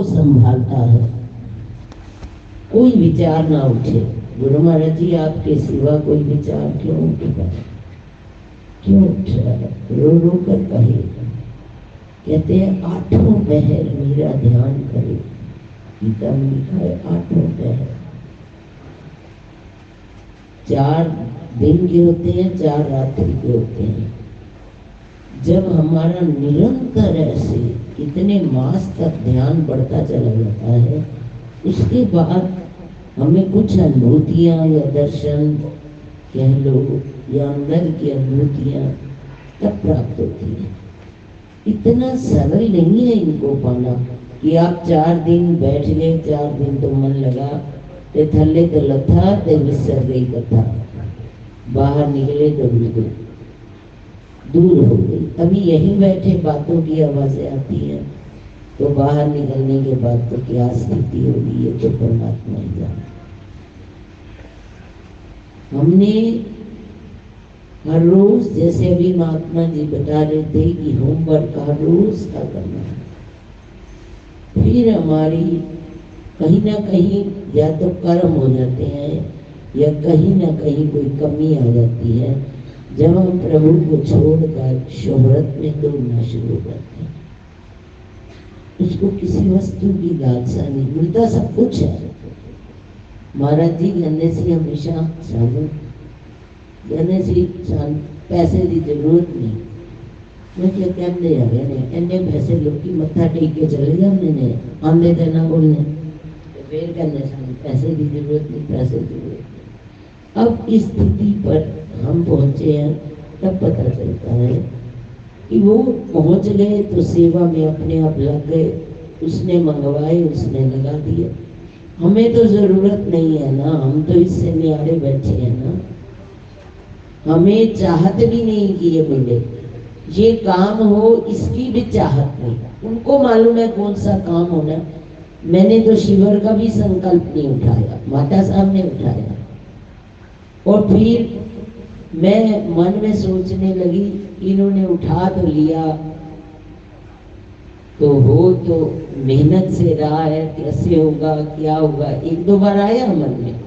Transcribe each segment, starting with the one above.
संभालता है, कोई विचार ना उठे। गुरु महाराज जी आपके सिवा कोई विचार क्यों उठेगा, क्यों उठ रहा है? रो रो कर कहेगा। कहते हैं आठों पहर मेरा ध्यान करे। गीता में लिखा है आठों पहर। 4 दिन के होते हैं, 4 रात्रि के होते हैं। जब हमारा निरंतर ऐसे इतने मास तक ध्यान बढ़ता चला जाता है, उसके बाद हमें कुछ अनुभूतियां या दर्शन कह लो या अंदर की अनुभूतियां तब प्राप्त होती है। इतना सरल नहीं है इनको पाना कि आप 4 दिन बैठ गए, 4 दिन तो मन लगा ते थल्ले तो लथा ते विसर गई कथा, बाहर निकले तो बिल्कुल दूर हो गई। अभी यहीं बैठे बातों की आवाजें आती हैं, तो बाहर निकलने के बाद तो क्या स्थिति होगी ये तो परमात्मा ही जाने। हमने हर रोज, जैसे अभी महात्मा जी बता रहे थे कि होमवर्क हर रोज का करना है, फिर हमारी कहीं ना कहीं या तो कर्म हो जाते हैं या कहीं ना कहीं कोई कमी आ जाती है, जब हम प्रभु को छोड़कर शोहरत में दौड़ना शुरू करते हैं। उसको किसी वस्तु की लालसा नहीं, मिलता सब कुछ है। महाराज जी कहने से हमेशा साधु कहने से पैसे की जरूरत नहीं। मैं क्या कहते आ गए ने इन्ने पैसे लोग मत्था टेक के चले जाते ने, आंदे तो ना बोलने, फिर कहने पैसे की जरूरत नहीं, पैसे की जरूरत नहीं। अब इस स्थिति पर हम पहुंचे हैं, तब पता चलता है कि वो पहुंच गए तो सेवा में अपने आप लग गए। उसने मंगवाए, उसने लगा दिए। हमें तो जरूरत नहीं है ना, हम तो इससे न्यारे बैठे हैं ना। हमें चाहत भी नहीं कि ये मिले, ये काम हो इसकी भी चाहत नहीं। उनको मालूम है कौन सा काम होना। मैंने तो शिविर का भी संकल्प नहीं उठाया, माता साहब ने उठाया। और फिर मैं मन में सोचने लगी, इन्होंने उठा तो लिया, तो हो तो मेहनत से रहा है, कैसे होगा क्या होगा, 1-2 बार आया मन में।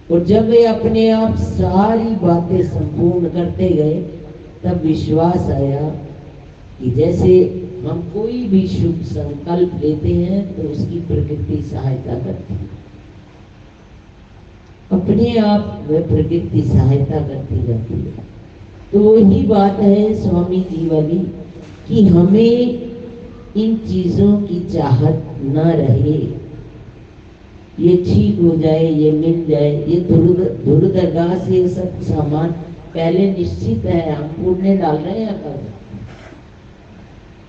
और जब वे अपने आप सारी बातें संपूर्ण करते गए, तब विश्वास आया कि जैसे हम कोई भी शुभ संकल्प लेते हैं तो उसकी प्रकृति सहायता करती है, अपने आप वह प्रकृति सहायता करती जाती है। तो वही बात है स्वामी जी वाली कि हमें इन चीजों की चाहत न रहे। ये ठीक हो जाए, ये मिल जाए, ये धुर दरगाह से ये सब सामान पहले निश्चित है, हम पुण्य डाल रहे हैं। कर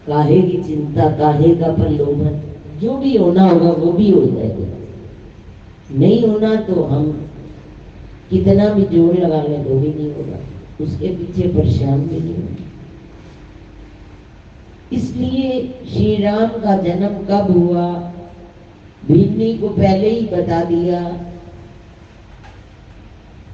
काहे की चिंता, काहे का प्रलोभन, जो भी होना होगा वो भी हो जाएगा। नहीं होना तो हम कितना भी जोर लगा लें तो भी नहीं होगा, उसके पीछे परेशान भी नहीं होगा। इसलिए श्री राम का जन्म कब हुआ, भीमनी को पहले ही बता दिया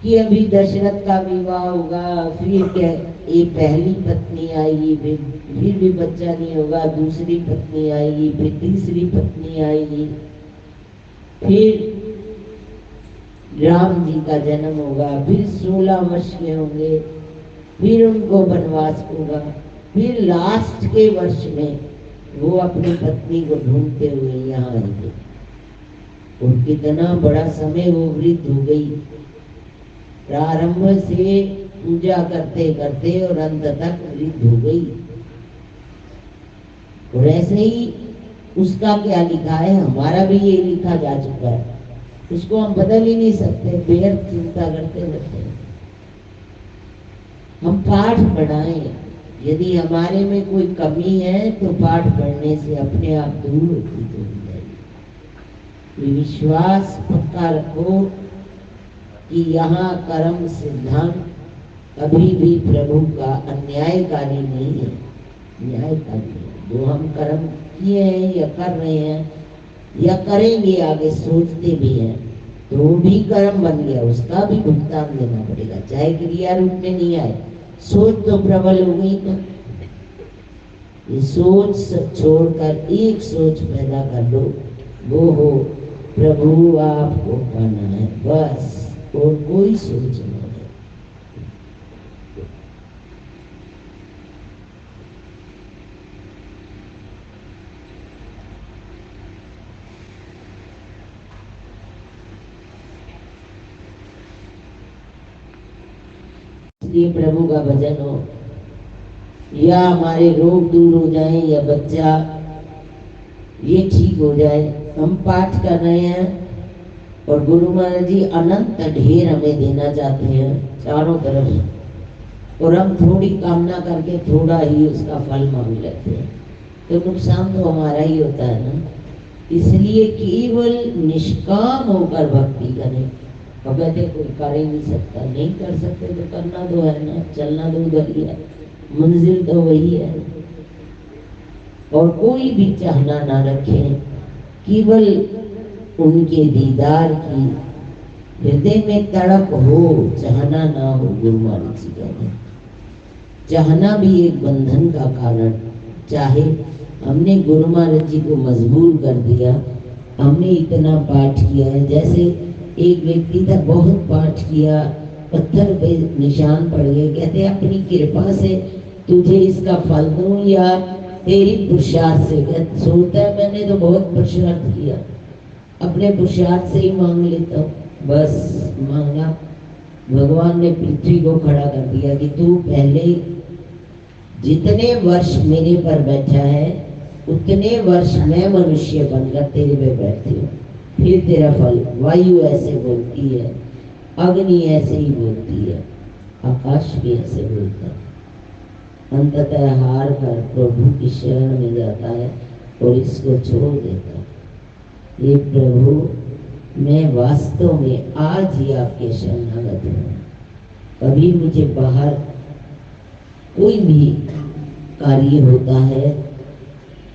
कि अभी दशरथ का विवाह होगा, फिर क्या ये पहली पत्नी आएगी, फिर भी बच्चा नहीं होगा, दूसरी पत्नी आएगी, फिर तीसरी पत्नी आएगी, फिर राम जी का जन्म होगा, फिर 16 वर्ष के होंगे, फिर उनको वनवास होगा, फिर लास्ट के वर्ष में वो अपनी पत्नी को ढूंढते हुए यहाँ आएंगे। और कितना बड़ा समय वो वृद्ध हो गई, प्रारंभ से पूजा करते करते और अंत तक वृद्ध हो गई। और ऐसे ही उसका क्या लिखा है, हमारा भी ये लिखा जा चुका है, उसको हम बदल ही नहीं सकते, बेहद चिंता करते रहते हैं। हम पाठ पढ़ाएं, यदि हमारे में कोई कमी है तो पाठ पढ़ने से अपने आप दूर होती चली जाएगी। विश्वास पक्का रखो कि यहाँ कर्म सिद्धांत कभी भी प्रभु का अन्यायकारी नहीं है, न्यायकारी है। जो हम कर्म किए हैं या कर रहे हैं या करेंगे आगे सोचते भी हैं, तो वो भी कर्म बन गया, उसका भी भुगतान देना पड़ेगा, चाहे क्रिया रूप में नहीं आए। सोच तो प्रबल हो गई ना, ये सोच सब छोड़कर एक सोच पैदा कर लो, वो हो प्रभु आपको पाना है, बस, और कोई सोच नहीं है। इसलिए प्रभु का भजन हो, या हमारे रोग दूर हो जाए, या बच्चा ये ठीक हो जाए, हम पाठ कर रहे हैं और गुरु महाराज जी अनंत ढेर हमें देना चाहते हैं चारों तरफ, और हम थोड़ी कामना करके थोड़ा ही उसका फल मांग लेते हैं, तो नुकसान तो हमारा ही होता है ना। इसलिए केवल निष्काम होकर भक्ति करें। अब कहते कोई कर ही नहीं सकता, नहीं कर सकते तो करना तो है ना, चलना तो उधर ही है, मंजिल तो वही है। और कोई भी चाहना ना रखें, केवल उनके दीदार की हृदय में तड़प हो, चाहना ना हो। गुरु महाराज जी कहते हैं चाहना भी एक बंधन का कारण। चाहे हमने गुरु महाराज जी को मजबूर कर दिया, हमने इतना पाठ किया है, जैसे एक व्यक्ति था बहुत पाठ किया, पत्थर पे निशान पड़ गए, कहते अपनी कृपा से तुझे इसका फल दूं या तेरी पुरुषार्थ से। सोचता है मैंने तो बहुत पुरुषार्थ किया, अपने पुरुषार्थ से ही मांग लेता हूँ। बस मांगा, भगवान ने पृथ्वी को खड़ा कर दिया कि तू पहले जितने वर्ष मेरे पर बैठा है उतने वर्ष मैं मनुष्य बनकर तेरे पे बैठती हूँ, फिर तेरा फल। वायु ऐसे बोलती है, अग्नि ऐसे ही बोलती है, आकाश भी ऐसे बोलता है। अंततः हार कर प्रभु की शरण में जाता है और इसको छोड़ देता है। ये प्रभु, मैं वास्तव में आज ही आपके शरणागत हूँ। कभी मुझे बाहर कोई भी कार्य होता है,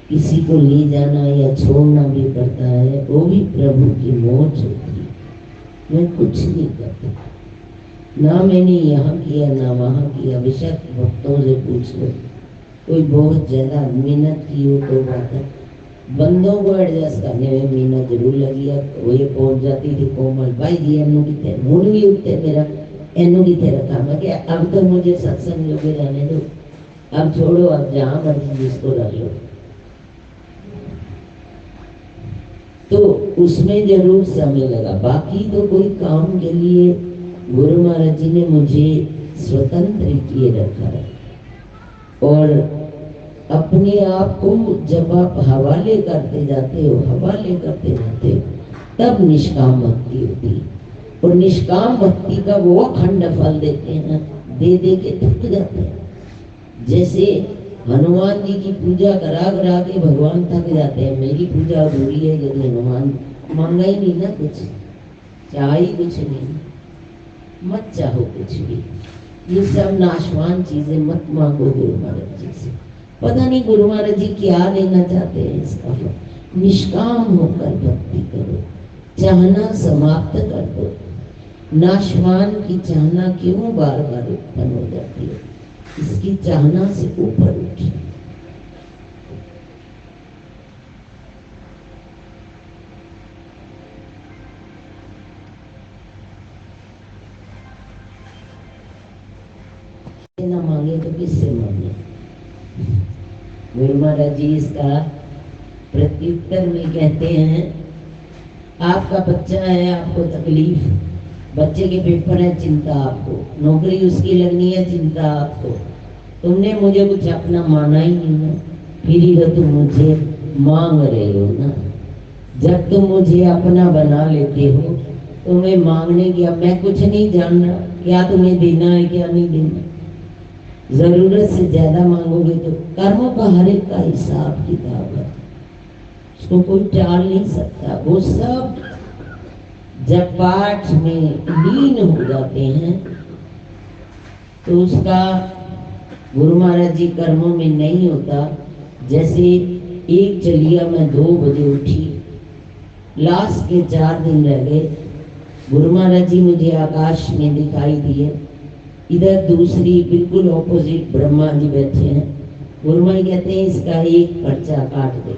किसी को ले जाना या छोड़ना भी पड़ता है, वो भी प्रभु की मौज होती है। मैं कुछ नहीं करता, ना मैंने यहाँ किया ना वहाँ किया। बेशक भक्तों से पूछ लो, कोई बहुत ज्यादा मेहनत की हो तो बात है, बंदों को एडजस्ट करने में मेहनत जरूर लगी है। वो ये पहुंच जाती थी कोमल, भाई जी एनु की थे मूड भी उठते मेरा, एनु की थे रखा। मैं क्या अब तो मुझे सत्संग योगे रहने दो, अब छोड़ो, अब जहाँ मर्जी जिसको रख लो। तो उसमें जरूर समय लगा, बाकी तो कोई काम के लिए गुरु महाराज जी ने मुझे स्वतंत्र किए रखा है। और अपने आप को जब आप हवाले करते जाते हो, हवाले करते जाते हो, तब निष्काम भक्ति होती है। और निष्काम भक्ति का वो अखंड फल देते हैं, दे दे के थक जाते हैं। जैसे हनुमान जी की पूजा करा करा के भगवान थक जाते हैं। मेरी पूजा अधूरी है यदि हनुमान मांगा ही नहीं ना कुछ, चाह ही कुछ नहीं, मत चाहो कुछ भी। ये सब नाशवान चीजें मत मांगो गुरु महाराज जी से। पता नहीं गुरु महाराज जी क्या लेना चाहते हैं इसका फल। निष्काम होकर भक्ति करो, चाहना समाप्त कर दो। नाशवान की चाहना क्यों बार बार उत्पन्न हो जाती है? इसकी चाहना से ऊपर उठिए। ना मांगे तो किससे मांगे? गुरु महाराज जी इसका प्रत्युत्तर में कहते हैं, आपका बच्चा है, आपको तकलीफ, बच्चे के पेपर है, चिंता आपको, नौकरी उसकी लगनी है, चिंता आपको, तुमने मुझे कुछ अपना माना ही नहीं है, फिर ही तो तुम मुझे मांग रहे हो ना। जब तुम मुझे अपना बना लेते हो, तुम्हें मांगने की, अब मैं कुछ नहीं जान रहा क्या तुम्हें देना है क्या नहीं देना। जरूरत से ज्यादा मांगोगे तो कर्मों का हर एक का हिसाब किताब है, उसको कोई टाल नहीं सकता। वो सब जब पाठ में लीन हो जाते हैं तो उसका गुरु महाराज जी कर्मों में नहीं होता। जैसे एक चलिया मैं 2 बजे उठी, लास्ट के 4 दिन रह गए, गुरु महाराज जी मुझे आकाश में दिखाई दिए। इधर दूसरी बिल्कुल ऑपोजिट ब्रह्मा जी बैठे हैं, गुरुमाई कहते हैं इसका एक पर्चा काट दे,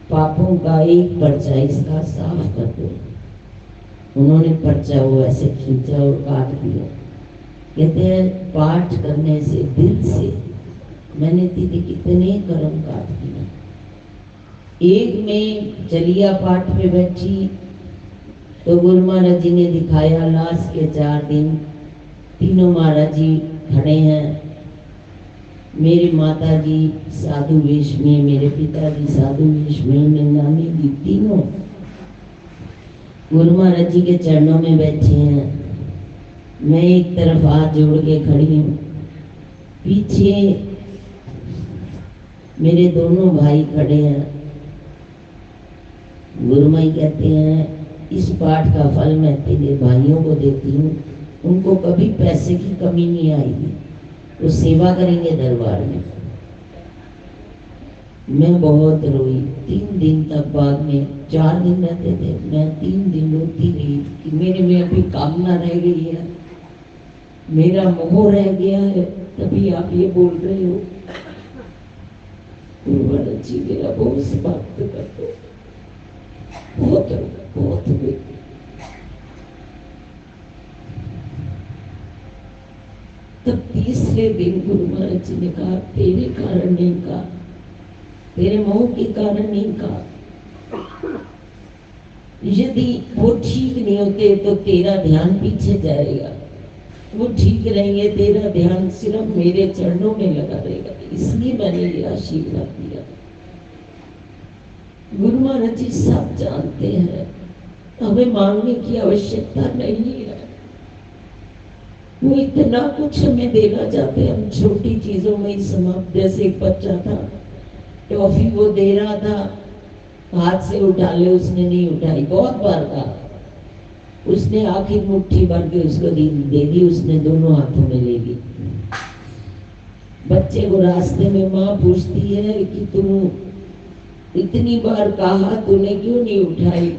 पापों का एक पर्चा इसका साफ कर दो। उन्होंने पर्चा वो ऐसे खींचा और काट दिया। कहते हैं पाठ करने से, दिल से मैंने दीदी कितने कर्म काट दिए। एक में चलिया पाठ में बैठी तो गुरु महाराज जी ने दिखाया, लास्ट के 4 दिन तीनों महाराज जी खड़े हैं, मेरी माता जी साधु वेश में, मेरे पिताजी साधु वेश में, मेरी नानी जी, तीनों गुरु महाराज जी के चरणों में बैठे हैं। मैं एक तरफ हाथ जोड़ के खड़ी हूँ, पीछे मेरे दोनों भाई खड़े हैं। गुरुमाई कहते हैं इस पाठ का फल मैं तेरे भाइयों को देती हूँ, उनको कभी पैसे की कमी नहीं आएगी, वो सेवा करेंगे दरबार में। मैं बहुत रोई 3 दिन तक। बाद में 4 दिन रहते थे, मैं 3 दिन रोती रही कि मेरे में अभी कामना रह गई है, मेरा मोह रह गया है, तभी आप ये बोल रहे हो। गुरुवार जी मेरा बहुत समाप्त कर दो, बहुत बहुत हुई। तब तीसरे दिन गुरु महाराज जी ने कहा तेरे कारण नहीं कहा, तेरे मोह के कारण नहीं कहा, यदि वो ठीक नहीं होते तो तेरा ध्यान पीछे जाएगा, वो ठीक रहेंगे तेरा ध्यान सिर्फ मेरे चरणों में लगा रहेगा, इसलिए मैंने ये आशीर्वाद दिया। गुरु महाराज जी सब जानते हैं, हमें मांगने की आवश्यकता नहीं है, वो इतना कुछ हमें देना चाहते हैं। हम छोटी चीजों में ही समाप्त, जैसे एक बच्चा था टॉफी वो दे रहा था, हाथ से उठा ले, उसने नहीं उठाई, बहुत बार कहा, उसने आखिर मुट्ठी भर के उसको दे दी, उसने दोनों हाथों में ले ली। बच्चे को रास्ते में माँ पूछती है कि तुम इतनी बार कहा, तूने क्यों नहीं उठाई?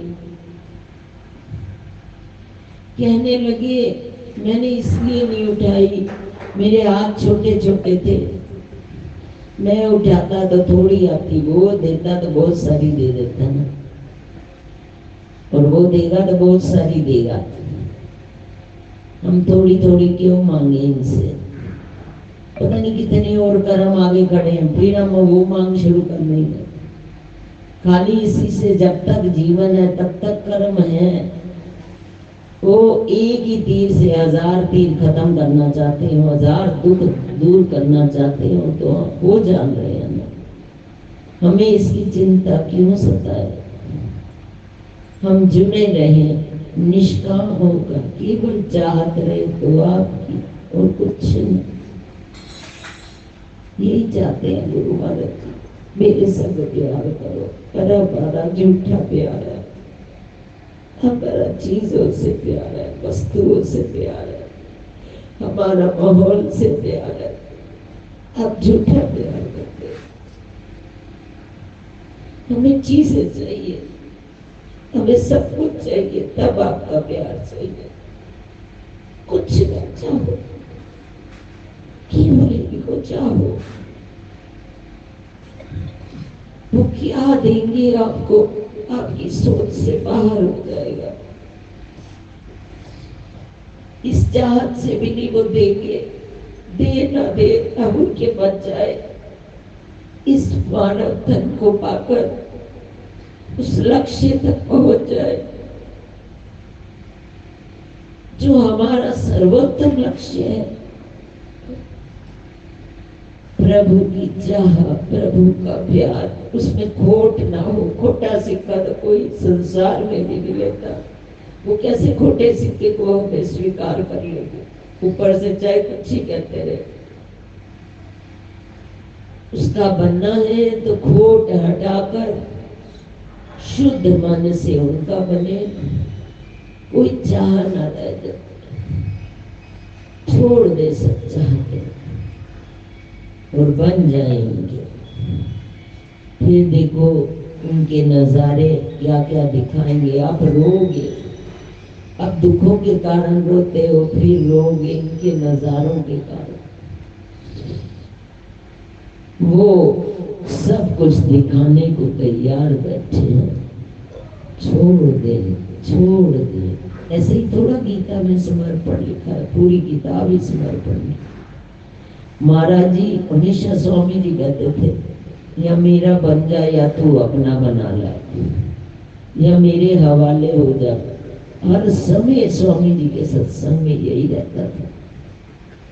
कहने लगे मैंने इसलिए नहीं उठाई, मेरे हाथ छोटे छोटे थे, मैं उठाता तो थोड़ी आती, वो देता तो बहुत सारी दे देता ना, और वो देगा तो बहुत सारी देगा। हम थोड़ी थोड़ी क्यों मांगे इनसे? पता नहीं कितने और कर्म आगे खड़े हैं, फिर हम वो मांग शुरू कर देंगे। खाली इसी से जब तक जीवन है तब तक कर्म है। वो एक ही तीर से 1000 तीर खत्म करना चाहते हो, 1000 दुख दूर करना चाहते हो, तो वो जान रहे हैं ना, हमें इसकी चिंता क्यों सताए? हम जुड़े रहे निष्काम होकर, केवल चाहत रहे तो आपकी और कुछ नहीं। यही चाहते हैं गुरु महाराज जी, मेरे संग प्यार करो, बड़ा झूठा प्यार है, हमारा चीजों से प्यार है, वस्तुओं से प्यार है, हमारा माहौल से प्यार है, आप झूठा प्यार करते हैं। हमें चीजें चाहिए, हमें सब कुछ चाहिए, तब आपका प्यार चाहिए। कुछ ना चाहो, केवल इनको चाहो, वो क्या देंगे आपको, आपकी सोच से बाहर हो जाएगा। इस चाहत से भी नहीं वो देंगे, दे ना दे, अब उनके बच जाए। इस मानव धन को पाकर उस लक्ष्य तक पहुंच जाए जो हमारा सर्वोत्तम लक्ष्य है। प्रभु की चाह, प्रभु का प्यार, उसमें खोट ना हो। खोटा सिक्का तो कोई संसार में भी नहीं लेता। वो कैसे खोटे सिक्के को हमें स्वीकार कर लेंगे, ऊपर से चाहे कुछ ही कहते रहे। उसका बनना है तो खोट हटाकर शुद्ध मन से उनका बने, कोई चाह ना रह जाए, छोड़ दे सब चाहते और बन जाएंगे। फिर देखो उनके नजारे क्या क्या दिखाएंगे। आप रोगे, अब दुखों के कारण रोते हो, फिर रोगे इनके नजारों के कारण। वो सब कुछ दिखाने को तैयार बैठे हैं। छोड़ दे, छोड़ दे। ऐसे ही थोड़ा गीता में समर्पण लिखा है, पूरी किताब ही समर्पण है। महाराज जी हमेशा स्वामी जी कहते थे या मेरा बन जा या तू अपना बना ला, या मेरे हवाले हो जा। हर समय स्वामी जी के सत्संग में यही रहता था।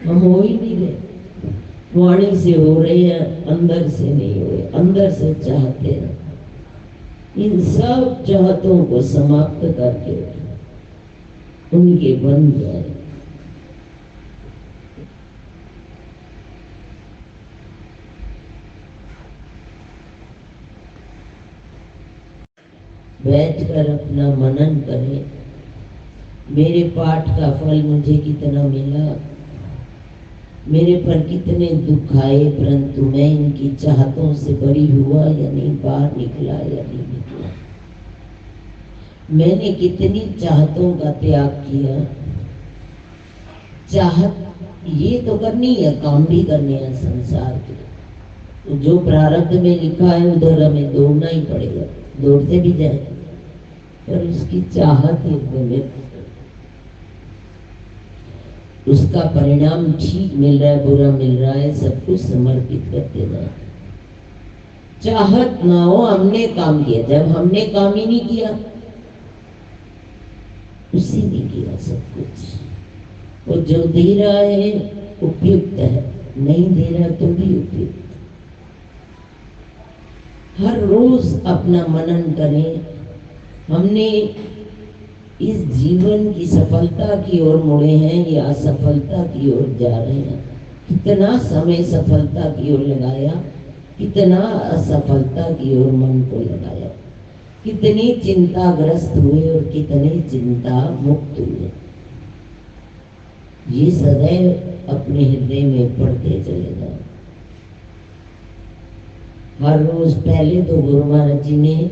हम हो ही नहीं रहे, वाणी से हो रहे हैं, अंदर से नहीं हो रहे। अंदर से चाहते हैं, इन सब चाहतों को समाप्त करके उनके बन जाए। बैठकर अपना मनन करें, मेरे पाठ का फल मुझे कितना मिला, मेरे पर कितने दुख आए, परंतु मैं इनकी चाहतों से बरी हुआ या नहीं, बाहर निकला या नहीं निकला। मैंने कितनी चाहतों का त्याग किया। चाहत ये तो करनी है, काम भी करने हैं संसार के, तो जो प्रारब्ध में लिखा है उधर हमें दौड़ना ही पड़ेगा, दौड़ते भी जाए, पर उसकी चाहत एक उसका परिणाम ठीक मिल रहा है बुरा मिल रहा है, सब कुछ समर्पित करते जाए। चाहत ना हो, हमने काम किया। जब हमने काम ही नहीं किया, उसी ने किया सब कुछ। वो जो दे रहा है उपयुक्त है, नहीं दे रहा तो भी उपयुक्त। हर रोज अपना मनन करें। हमने इस जीवन की सफलता की ओर मुड़े हैं या असफलता की ओर जा रहे हैं। कितना समय सफलता की ओर लगाया, कितना असफलता की ओर मन को लगाया, कितनी चिंताग्रस्त हुए और कितने चिंता मुक्त हुए। ये सदैव अपने हृदय में पढ़ते चले जाओ। हर रोज पहले तो गुरु महाराज जी ने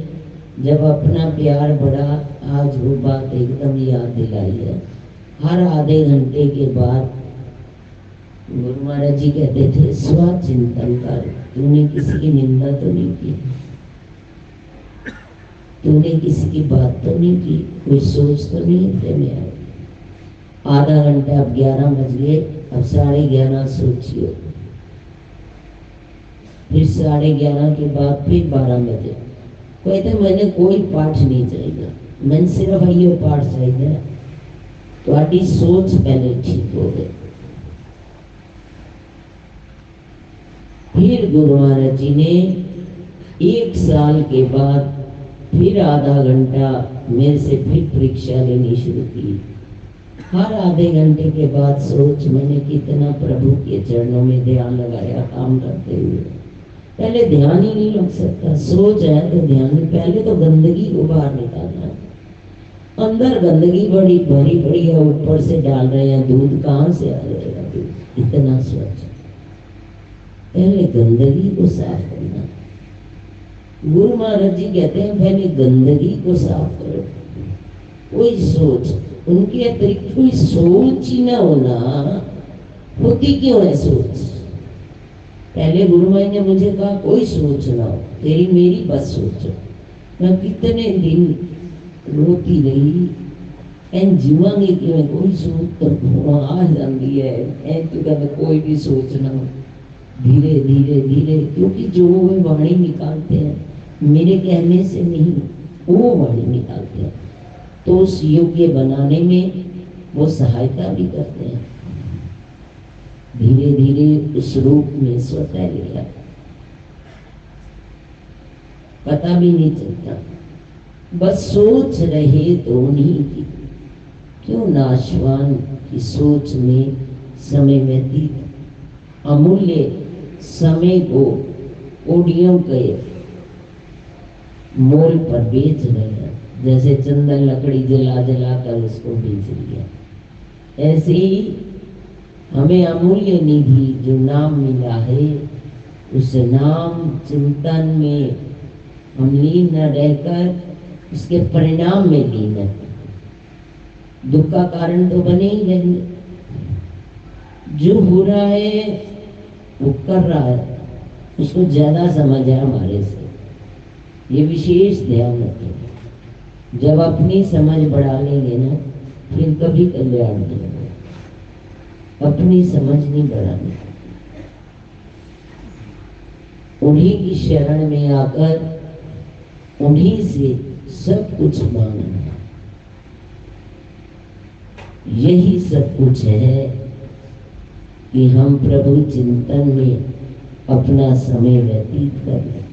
जब अपना प्यार बढ़ा, आज वो बात एकदम याद दिलाई है। हर आधे घंटे के बाद गुरु महाराज जी कहते थे, स्वचिंतन कर। तूने किसी की निंदा तो नहीं की, तूने किसी की बात तो नहीं की, कोई सोच तो नहीं हृदय में आई। आधा घंटा, अब 11 बज गए, अब 11:30 सोचिए। फिर 11:30 के बाद फिर 12 बजे कहते मैंने कोई पाठ नहीं चाहिए, मैंने सिर्फ ये पाठ चाहिए, थोड़ी सोच पहले ठीक हो गई। फिर गुरु महाराज जी ने 1 साल के बाद फिर आधा घंटा मेरे से फिर परीक्षा लेनी शुरू की। हर आधे घंटे के बाद सोच, मैंने कितना प्रभु के चरणों में ध्यान लगाया काम करते हुए। पहले ध्यान ही नहीं लग सकता, सोच है तो ध्यान नहीं। पहले तो गंदगी को बाहर निकालना है। अंदर गंदगी बड़ी भरी पड़ी है, ऊपर से डाल रहे हैं दूध, कहाँ से आ जाएगा दूध इतना स्वच्छ। पहले गंदगी को साफ करना। गुरु महाराज जी कहते हैं पहले गंदगी को साफ करो। कोई सोच, उनके अतिरिक्त कोई सोच ही ना होना, होती क्यों है सोच? पहले गुरु महाराज ने मुझे कहा कोई सोच ना हो, तेरी मेरी बस सोचो। मैं कितने दिन रोती रही, एन जीवांगे कि मैं कोई सोच तो आ जाती है, एन तो कहते कोई भी सोच ना हो। धीरे धीरे धीरे, क्योंकि जो वो वाणी निकालते हैं मेरे कहने से नहीं, वो वाणी निकालते हैं, तो उस योग्य बनाने में वो सहायता भी करते हैं। धीरे धीरे उस रूप में स्वतः लिया, पता भी नहीं चलता, बस सोच रहे तो उन्हीं की। क्यों नाशवान की सोच में समय व्यतीत, अमूल्य समय को ओडियों के मोल पर बेच रहे हैं। जैसे चंदन लकड़ी जला जला कर उसको बेच लिया, ऐसे ही हमें अमूल्य निधि जो नाम मिला है, उस नाम चिंतन में हम लीन न रहकर उसके परिणाम में लीन है। दुख का कारण तो बने ही रहेंगे। जो हो रहा है वो कर रहा है, उसको ज्यादा समझ है हमारे से। ये विशेष ध्यान रखें। जब अपनी समझ बढ़ा लेंगे ना, फिर कभी कल्याण नहीं होगा। अपनी समझ नहीं बढ़ानी, उन्हीं की शरण में आकर उन्हीं से सब कुछ मांगना, यही सब कुछ है कि हम प्रभु चिंतन में अपना समय व्यतीत कर लें।